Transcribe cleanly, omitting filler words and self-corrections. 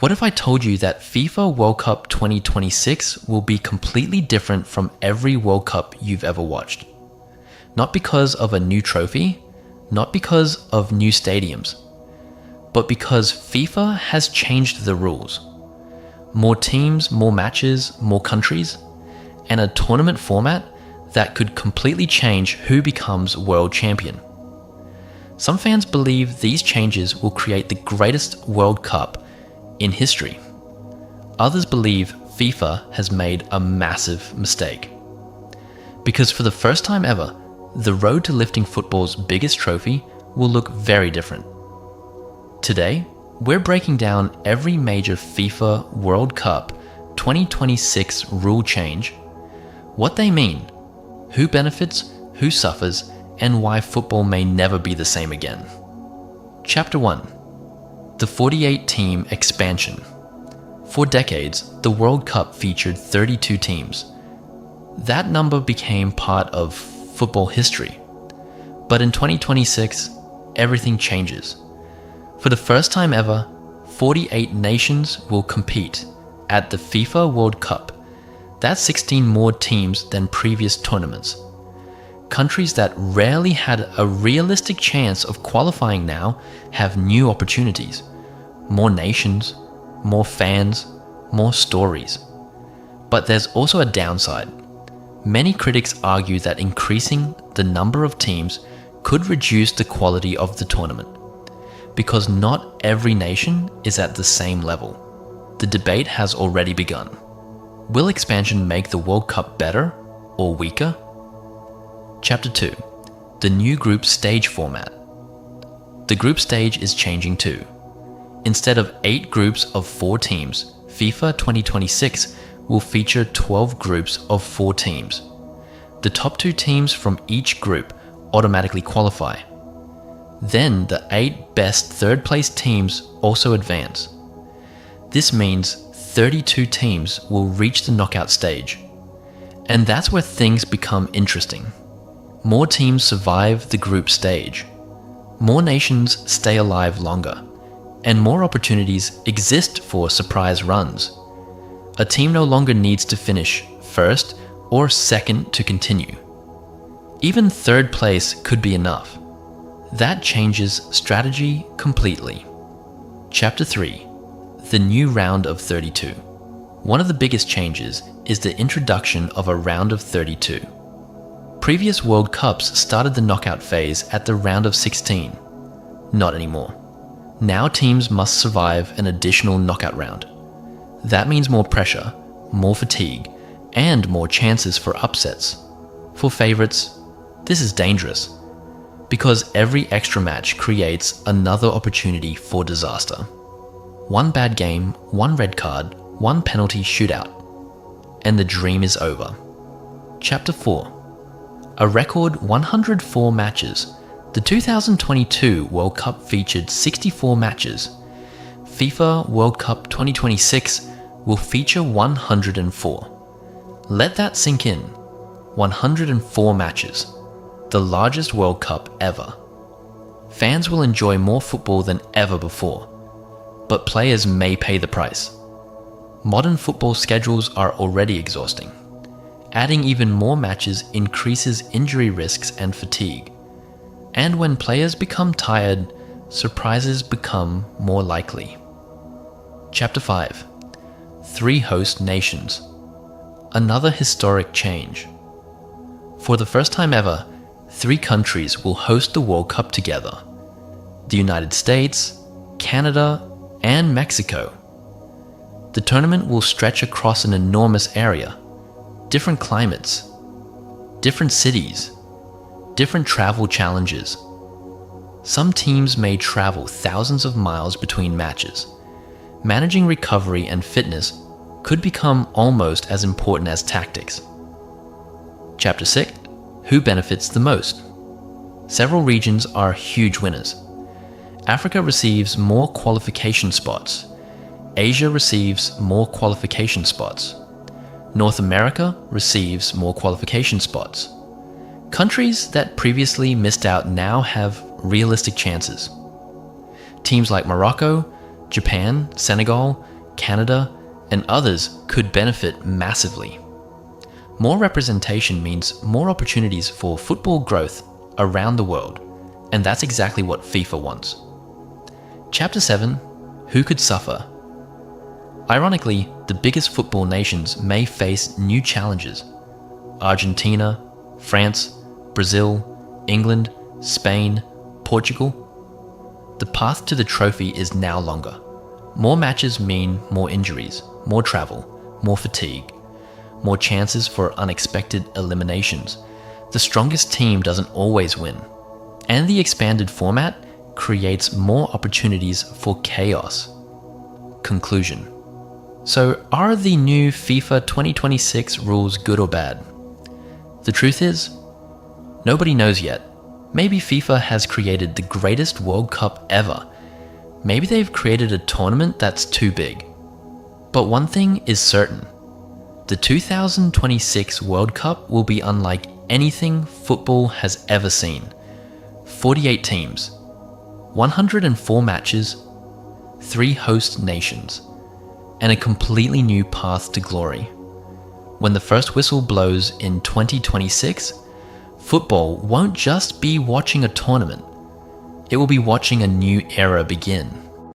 What if I told you that FIFA World Cup 2026 will be completely different from every World Cup you've ever watched? Not because of a new trophy, not because of new stadiums, but because FIFA has changed the rules. More teams, more matches, more countries, and a tournament format that could completely change who becomes world champion. Some fans believe these changes will create the greatest World Cup in history. Others believe FIFA has made a massive mistake. Because for the first time ever, the road to lifting football's biggest trophy will look very different. Today, we're breaking down every major FIFA World Cup 2026 rule change, what they mean, who benefits, who suffers, and why football may never be the same again. Chapter 1. The 48-team expansion. For decades, the World Cup featured 32 teams. That number became part of football history. But in 2026, everything changes. For the first time ever, 48 nations will compete at the FIFA World Cup. That's 16 more teams than previous tournaments. Countries that rarely had a realistic chance of qualifying now have new opportunities. More nations, more fans, more stories. But there's also a downside. Many critics argue that increasing the number of teams could reduce the quality of the tournament, because not every nation is at the same level. The debate has already begun. Will expansion make the World Cup better or weaker? Chapter 2. The new group stage format. The group stage is changing too. Instead of 8 groups of 4 teams, FIFA 2026 will feature 12 groups of 4 teams. The top 2 teams from each group automatically qualify. Then the 8 best third-place teams also advance. This means 32 teams will reach the knockout stage. And that's where things become interesting. More teams survive the group stage. More nations stay alive longer. And more opportunities exist for surprise runs. A team no longer needs to finish first or second to continue. Even third place could be enough. That changes strategy completely. Chapter 3. The new round of 32. One of the biggest changes is the introduction of a round of 32. Previous World Cups started the knockout phase at the round of 16. Not anymore. Now teams must survive an additional knockout round. That means more pressure, more fatigue, and more chances for upsets. For favorites, this is dangerous, because every extra match creates another opportunity for disaster. One bad game, one red card, one penalty shootout, and the dream is over. Chapter 4. A record 104 matches. The 2022 World Cup featured 64 matches. FIFA World Cup 2026 will feature 104. Let that sink in. 104 matches. The largest World Cup ever. Fans will enjoy more football than ever before, but players may pay the price. Modern football schedules are already exhausting. Adding even more matches increases injury risks and fatigue. And when players become tired, surprises become more likely. Chapter 5. 3 host nations. Another historic change. For the first time ever, 3 countries will host the World Cup together. The United States, Canada, and Mexico. The tournament will stretch across an enormous area. Different climates, different cities, different travel challenges. Some teams may travel thousands of miles between matches. Managing recovery and fitness could become almost as important as tactics. Chapter 6. Who benefits the most? Several regions are huge winners. Africa receives more qualification spots. Asia receives more qualification spots. North America receives more qualification spots. Countries that previously missed out now have realistic chances. Teams like Morocco, Japan, Senegal, Canada, and others could benefit massively. More representation means more opportunities for football growth around the world, and that's exactly what FIFA wants. Chapter 7: Who could suffer? Ironically, the biggest football nations may face new challenges. Argentina, France, Brazil, England, Spain, Portugal. The path to the trophy is now longer. More matches mean more injuries, more travel, more fatigue, more chances for unexpected eliminations. The strongest team doesn't always win. And the expanded format creates more opportunities for chaos. Conclusion. So, are the new FIFA 2026 rules good or bad? The truth is, nobody knows yet. Maybe FIFA has created the greatest World Cup ever. Maybe they've created a tournament that's too big. But one thing is certain. The 2026 World Cup will be unlike anything football has ever seen. 48 teams, 104 matches, 3 host nations, and a completely new path to glory. When the first whistle blows in 2026, football won't just be watching a tournament. It will be watching a new era begin.